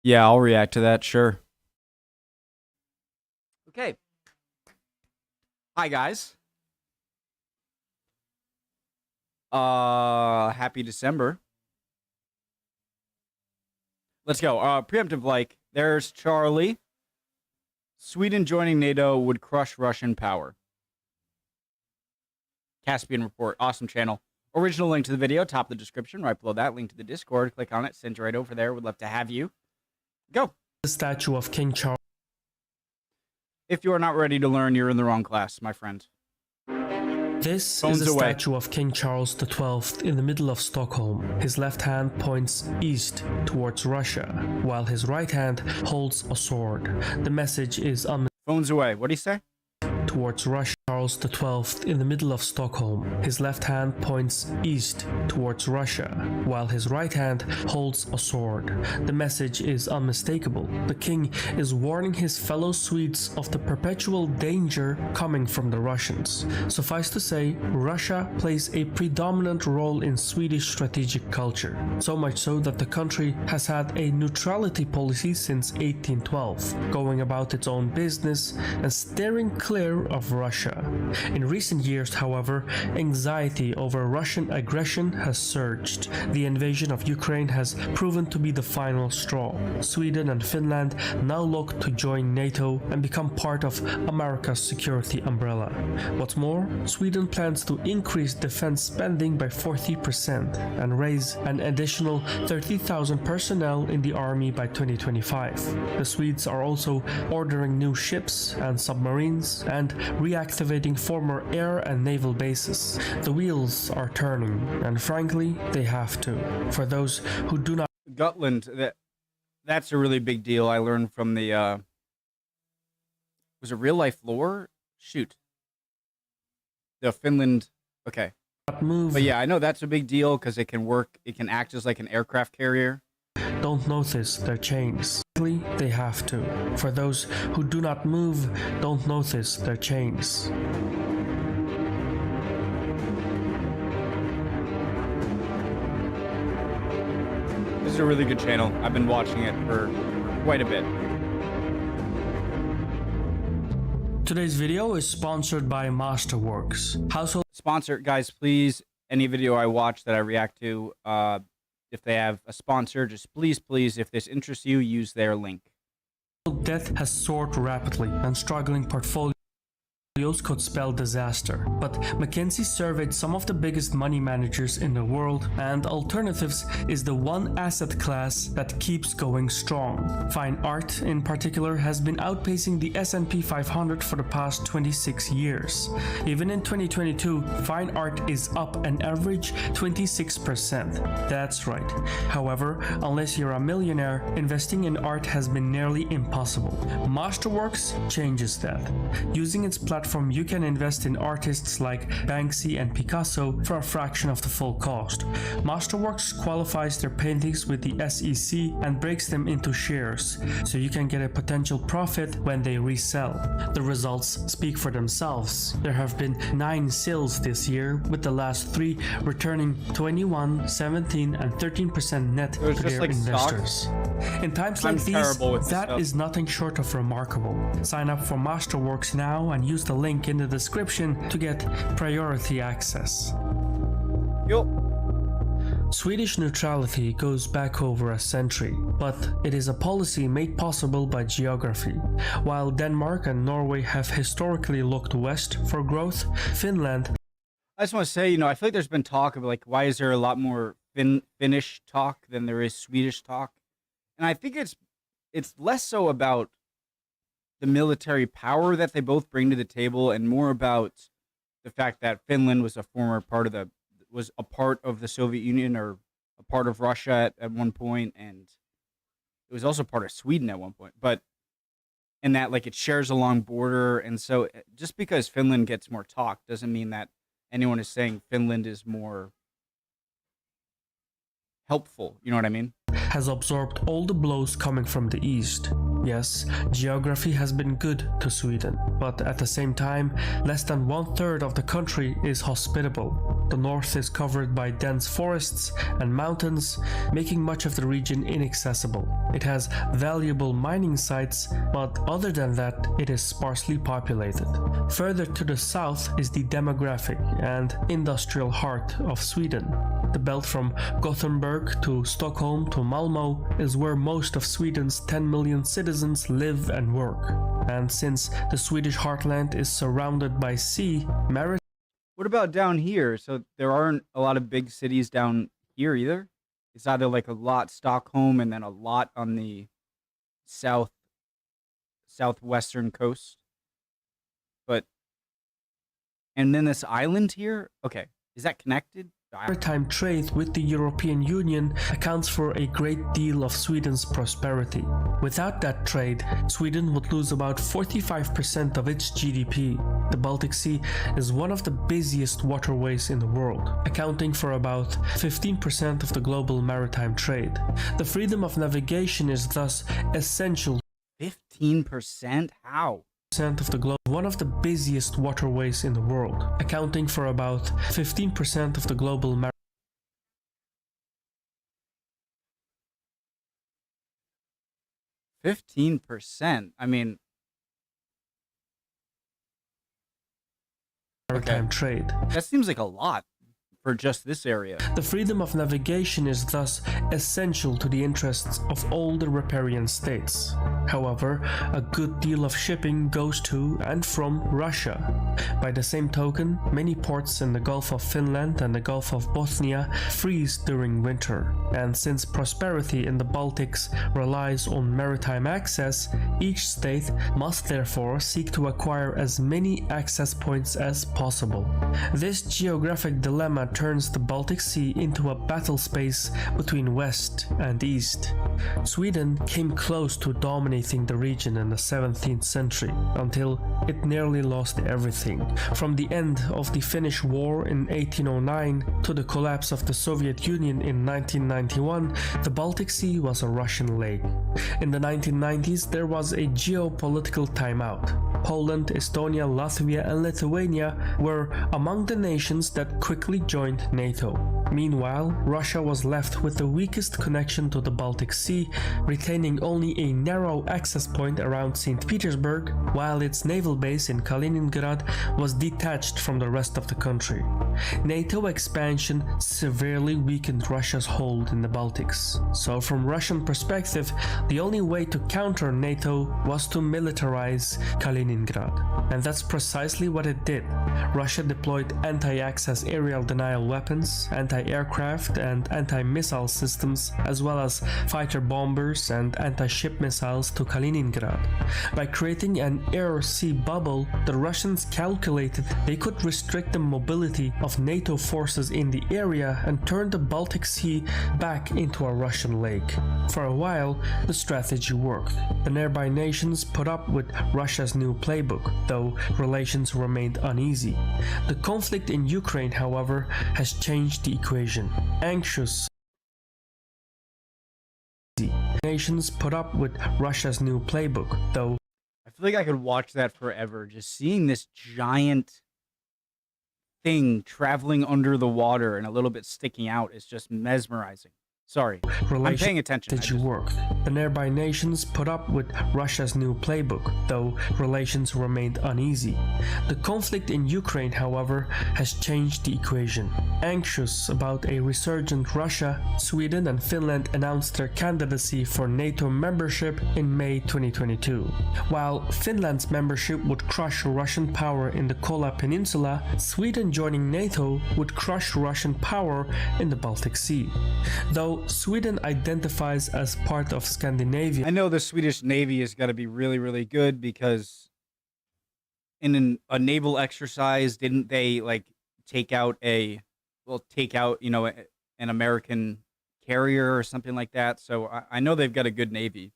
Yeah, I'll react to that, sure. Okay. Hi, guys. Happy December. Let's go. Preemptive like. There's Charlie. Sweden joining NATO would crush Russian power. Caspian Report. Awesome channel. Original link to the video, top of the description. Right below that, link to the Discord. Click on it. Send you right over there. Would love to have you. Go. The statue of King Charles. If you are not ready to learn, you're in the wrong class, my friend. This Phones is a away. statue of King Charles XII in the middle of Stockholm. His left hand points east towards Russia, while his right hand holds a sword. The message is Phones away. What do you say? towards Russia. Charles XII in the middle of Stockholm. His left hand points east towards Russia, while his right hand holds a sword. The message is unmistakable. The king is warning his fellow Swedes of the perpetual danger coming from the Russians. Suffice to say, Russia plays a predominant role in Swedish strategic culture, so much so that the country has had a neutrality policy since 1812, going about its own business and steering clear of Russia. In recent years, however, anxiety over Russian aggression has surged. The invasion of Ukraine has proven to be the final straw. Sweden and Finland now look to join NATO and become part of America's security umbrella. What's more, Sweden plans to increase defense spending by 40% and raise an additional 30,000 personnel in the army by 2025. The Swedes are also ordering new ships and submarines and reactivating former air and naval bases. The wheels are turning, and frankly, they have to. For those who do not... Gotland, that's a really big deal. I learned from the, was it real life lore? Shoot. The Finland, okay. move, but yeah, I know that's a big deal because it can work, it can act as like an aircraft carrier. Don't notice their chains. They have to. For those who do not move, don't notice their chains. This is a really good channel. I've been watching it for quite a bit. Today's video is sponsored by Masterworks. Household sponsor, guys, please, any video I watch that I react to, if they have a sponsor, just please, if this interests you, use their link. Debt has soared rapidly, and struggling portfolios could spell disaster. But McKinsey surveyed some of the biggest money managers in the world, and alternatives is the one asset class that keeps going strong. Fine art, in particular, has been outpacing the S&P 500 for the past 26 years. Even in 2022, fine art is up an average 26%. That's right. However, unless you're a millionaire, investing in art has been nearly impossible. Masterworks changes that. Using its platform, you can invest in artists like Banksy and Picasso for a fraction of the full cost. Masterworks qualifies their paintings with the SEC and breaks them into shares, so you can get a potential profit when they resell. The results speak for themselves. There have been 9 sales this year, with the last 3 returning 21, 17, and 13% net to their like investors. In times like these, that is nothing short of remarkable. Sign up for Masterworks now and use the link in the description to get priority access. Swedish neutrality goes back over a century, but it is a policy made possible by geography. While Denmark and Norway have historically looked west for growth, Finland... I just want to say, you know, I feel like there's been talk of like, why is there a lot more Finnish talk than there is Swedish talk? And I think it's less so about the military power that they both bring to the table, and more about the fact that Finland was a former part of the Soviet Union, or a part of Russia at one point, and it was also part of Sweden at one point. But and that like it shares a long border, and so just because Finland gets more talk doesn't mean that anyone is saying Finland is more helpful. You know what I mean? Has absorbed all the blows coming from the east. Yes, geography has been good to Sweden, but at the same time, less than 1/3 of the country is hospitable. The north is covered by dense forests and mountains, making much of the region inaccessible. It has valuable mining sites, but other than that, it is sparsely populated. Further to the south is the demographic and industrial heart of Sweden. The belt from Gothenburg to Stockholm to Malmö is where most of Sweden's 10 million citizens live and work. And since the Swedish heartland is surrounded by sea, maritime. What about down here? So there aren't a lot of big cities down here either? It's either like a lot Stockholm and then a lot on the southwestern coast. And then this island here? Okay. Is that connected? Maritime trade with the European Union accounts for a great deal of Sweden's prosperity. Without that trade, Sweden would lose about 45% of its GDP. The Baltic Sea is one of the busiest waterways in the world, accounting for about 15% of the global maritime trade. The freedom of navigation is thus essential. 15%? How? Of the globe, one of the busiest waterways in the world, accounting for about 15% of the global 15%? I mean, maritime trade. That seems like a lot for just this area. The freedom of navigation is thus essential to the interests of all the riparian states. However, a good deal of shipping goes to and from Russia. By the same token, many ports in the Gulf of Finland and the Gulf of Bothnia freeze during winter. And since prosperity in the Baltics relies on maritime access, each state must therefore seek to acquire as many access points as possible. This geographic dilemma turns the Baltic Sea into a battle space between west and east. Sweden came close to dominating the region in the 17th century, until it nearly lost everything. From the end of the Finnish War in 1809 to the collapse of the Soviet Union in 1991, the Baltic Sea was a Russian lake. In the 1990s, there was a geopolitical timeout. Poland, Estonia, Latvia, and Lithuania were among the nations that quickly joined NATO. Meanwhile, Russia was left with the weakest connection to the Baltic Sea, retaining only a narrow access point around St. Petersburg, while its naval base in Kaliningrad was detached from the rest of the country. NATO expansion severely weakened Russia's hold in the Baltics. So from Russian perspective, the only way to counter NATO was to militarize Kaliningrad. And that's precisely what it did. Russia deployed anti-access aerial denial weapons, anti-aircraft and anti-missile systems, as well as fighter bombers and anti-ship missiles to Kaliningrad. By creating an air-sea bubble, the Russians calculated they could restrict the mobility of NATO forces in the area and turn the Baltic Sea back into a Russian lake. For a while, the strategy worked. The nearby nations put up with Russia's new playbook, though relations remained uneasy. The conflict in Ukraine, however, has changed the equation. Anxious nations put up with Russia's new playbook, though. I feel like I could watch that forever. Just seeing this giant thing traveling under the water and a little bit sticking out is just mesmerizing. Sorry, I'm paying attention. The nearby nations put up with Russia's new playbook, though relations remained uneasy. The conflict in Ukraine, however, has changed the equation. Anxious about a resurgent Russia, Sweden and Finland announced their candidacy for NATO membership in May 2022. While Finland's membership would crush Russian power in the Kola Peninsula, Sweden joining NATO would crush Russian power in the Baltic Sea. Though Sweden identifies as part of Scandinavia. I know the Swedish Navy is going to be really, really good because in a naval exercise, didn't they like take out an American carrier or something like that. So I know they've got a good navy.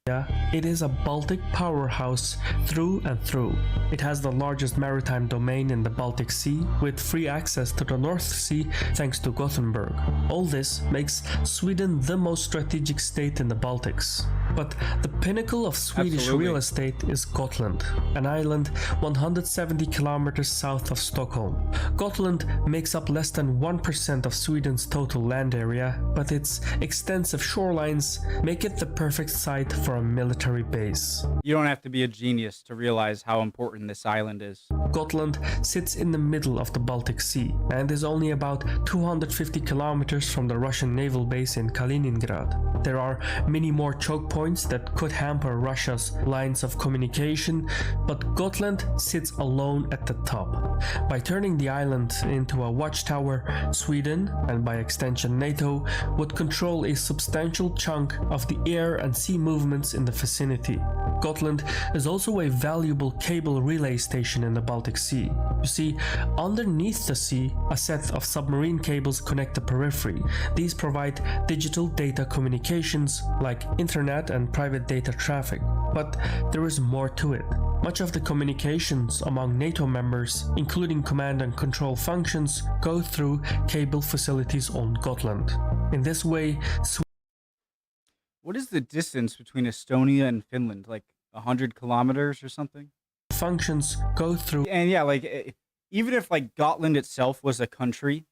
It is a Baltic powerhouse through and through. It has the largest maritime domain in the Baltic Sea, with free access to the North Sea thanks to Gothenburg. All this makes Sweden the most strategic state in the Baltics. But the pinnacle of Swedish real estate is Gotland, an island 170 kilometers south of Stockholm. Gotland makes up less than 1% of Sweden's total land area, but its extensive shorelines make it the perfect site for a military base. You don't have to be a genius to realize how important this island is. Gotland sits in the middle of the Baltic Sea and is only about 250 kilometers from the Russian naval base in Kaliningrad. There are many more choke points that could hamper Russia's lines of communication, but Gotland sits alone at the top. By turning the island into a watchtower, Sweden, and by extension NATO, would control a substantial chunk of the air and sea movements in the vicinity. Gotland is also a valuable cable relay station in the Baltic Sea. You see, underneath the sea, a set of submarine cables connect the periphery. These provide digital data communications like internet and private data traffic. But there is more to it. Much of the communications among NATO members, including command and control functions, go through cable facilities on Gotland. In this way, what is the distance between Estonia and Finland? Like 100 kilometers or something? Functions go through. And yeah, like even if like Gotland itself was a country,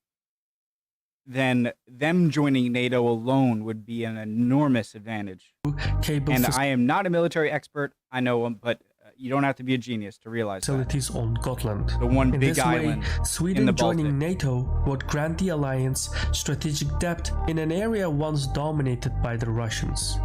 then them joining NATO alone would be an enormous advantage. And I am not a military expert, I know, but you don't have to be a genius to realize facilities that. On Gotland. The one in big this island way, Sweden in the joining Baltic. NATO would grant the alliance strategic depth in an area once dominated by the Russians.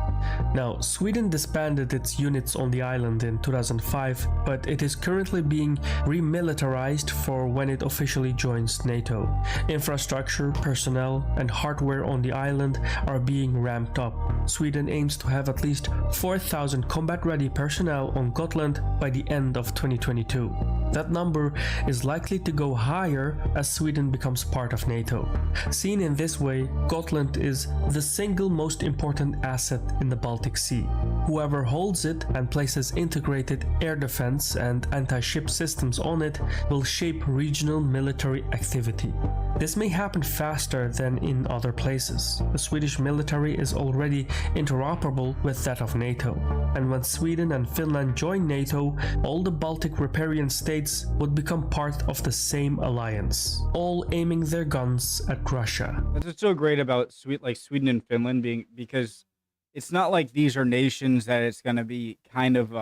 Now, Sweden disbanded its units on the island in 2005, but it is currently being remilitarized for when it officially joins NATO. Infrastructure, personnel, and hardware on the island are being ramped up. Sweden aims to have at least 4,000 combat-ready personnel on Gotland by the end of 2022. That number is likely to go higher as Sweden becomes part of NATO. Seen in this way, Gotland is the single most important asset in the Baltic Sea. Whoever holds it and places integrated air defense and anti-ship systems on it will shape regional military activity. This may happen faster than in other places. The Swedish military is already interoperable with that of NATO, and when Sweden and Finland join NATO, all the Baltic riparian states would become part of the same alliance, all aiming their guns at Russia. That's what's so great about Sweden and Finland being, because it's not like these are nations that it's going to be kind of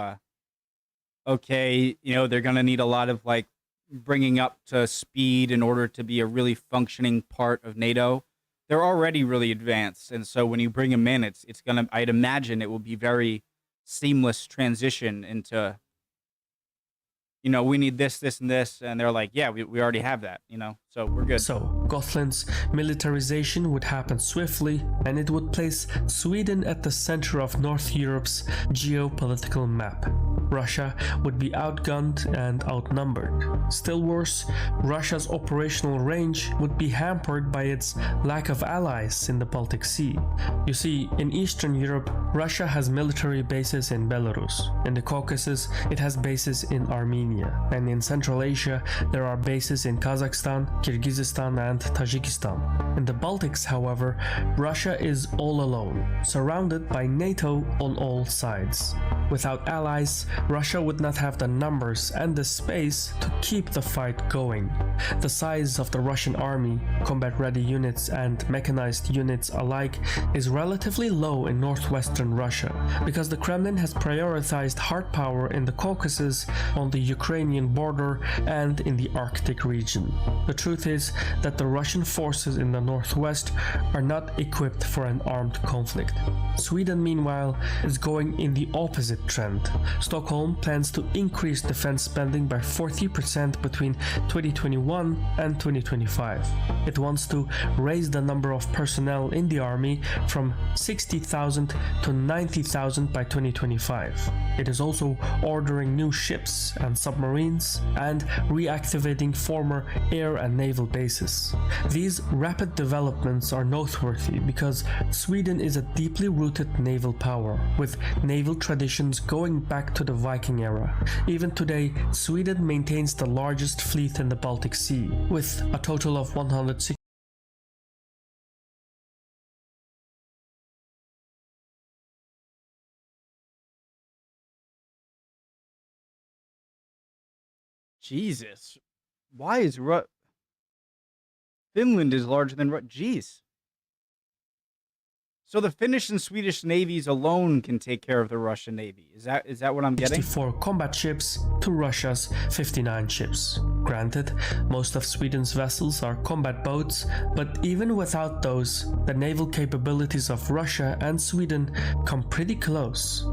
okay, you know, they're going to need a lot of like bringing up to speed in order to be a really functioning part of NATO. They're already really advanced, and so when you bring them in, it's gonna, I'd imagine it will be very seamless transition into, you know, we need this, this, and this, and they're like, yeah, we already have that, you know, so we're good. So, Gotland's militarization would happen swiftly, and it would place Sweden at the center of North Europe's geopolitical map. Russia would be outgunned and outnumbered. Still worse, Russia's operational range would be hampered by its lack of allies in the Baltic Sea. You see, in Eastern Europe, Russia has military bases in Belarus. In the Caucasus, it has bases in Armenia. And in Central Asia, there are bases in Kazakhstan, Kyrgyzstan, and Tajikistan. In the Baltics, however, Russia is all alone, surrounded by NATO on all sides. Without allies, Russia would not have the numbers and the space to keep the fight going. The size of the Russian army, combat-ready units and mechanized units alike, is relatively low in northwestern Russia, because the Kremlin has prioritized hard power in the Caucasus, on the Ukrainian border, and in the Arctic region. The truth is that the Russian forces in the northwest are not equipped for an armed conflict. Sweden, meanwhile, is going in the opposite trend. Stockholm plans to increase defense spending by 40% between 2021 and 2025. It wants to raise the number of personnel in the army from 60,000 to 90,000 by 2025. It is also ordering new ships and submarines and reactivating former air and naval bases. These rapid developments are noteworthy because Sweden is a deeply rooted naval power, with naval traditions going back to the Viking era. Even today, Sweden maintains the largest fleet in the Baltic Sea, with a total of 160. Jesus. Why is Finland is larger than Jeez. So the Finnish and Swedish navies alone can take care of the Russian navy. Is that what I'm getting? 64 combat ships to Russia's 59 ships. Granted, most of Sweden's vessels are combat boats, but even without those, the naval capabilities of Russia and Sweden come pretty close.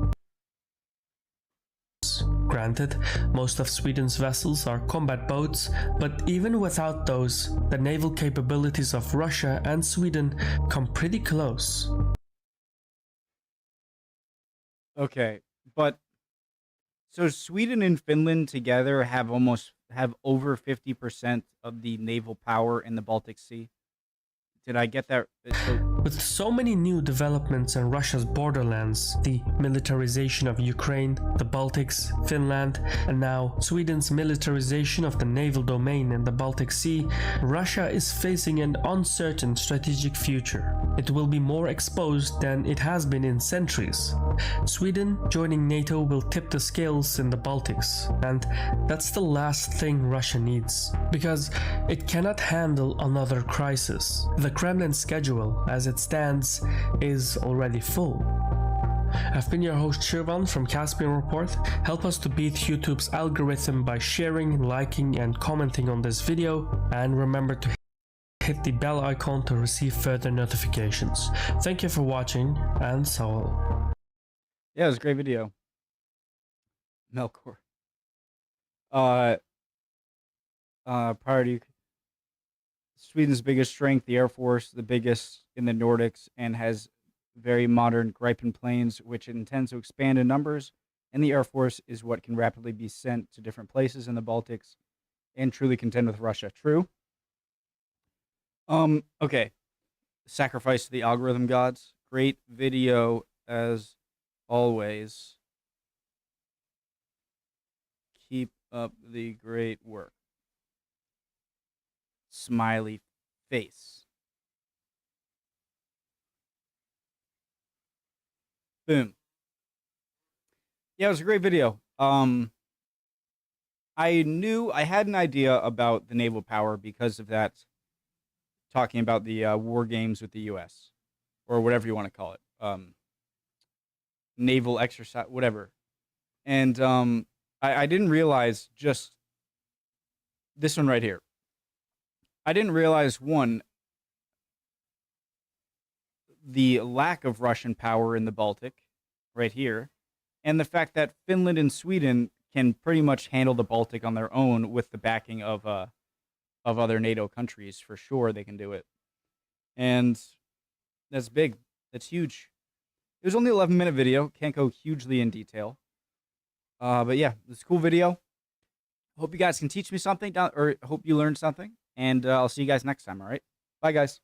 Granted, most of Sweden's vessels are combat boats, but even without those, the naval capabilities of Russia and Sweden come pretty close. Okay, but so Sweden and Finland together have over 50% of the naval power in the Baltic Sea. Did I get that? With so many new developments in Russia's borderlands, the militarization of Ukraine, the Baltics, Finland, and now Sweden's militarization of the naval domain in the Baltic Sea, Russia is facing an uncertain strategic future. It will be more exposed than it has been in centuries. Sweden joining NATO will tip the scales in the Baltics, and that's the last thing Russia needs, because it cannot handle another crisis. The Kremlin's schedule, as it stands, is already full. I've been your host Shirvan from Caspian Report. Help us to beat YouTube's algorithm by sharing, liking, and commenting on this video, and remember to hit the bell icon to receive further notifications. Thank you for watching, and Saul. Yeah, it was a great video. Melkor. Priority. Sweden's biggest strength, the Air Force, the biggest in the Nordics, and has very modern Gripen planes, which it intends to expand in numbers. And the Air Force is what can rapidly be sent to different places in the Baltics and truly contend with Russia. True. Okay. Sacrifice to the algorithm gods. Great video as always. Keep up the great work. Smiley face. Boom. Yeah, it was a great video. I had an idea about the naval power because of that, talking about the war games with the U.S. or whatever you want to call it, naval exercise, whatever. And I didn't realize just this one right here. I didn't realize, one, the lack of Russian power in the Baltic, right here, and the fact that Finland and Sweden can pretty much handle the Baltic on their own with the backing of other NATO countries. For sure, they can do it, and that's big. That's huge. It was only an 11-minute video. Can't go hugely in detail, but yeah, it's a cool video. Hope you guys can teach me something, or hope you learned something. And I'll see you guys next time, all right? Bye, guys.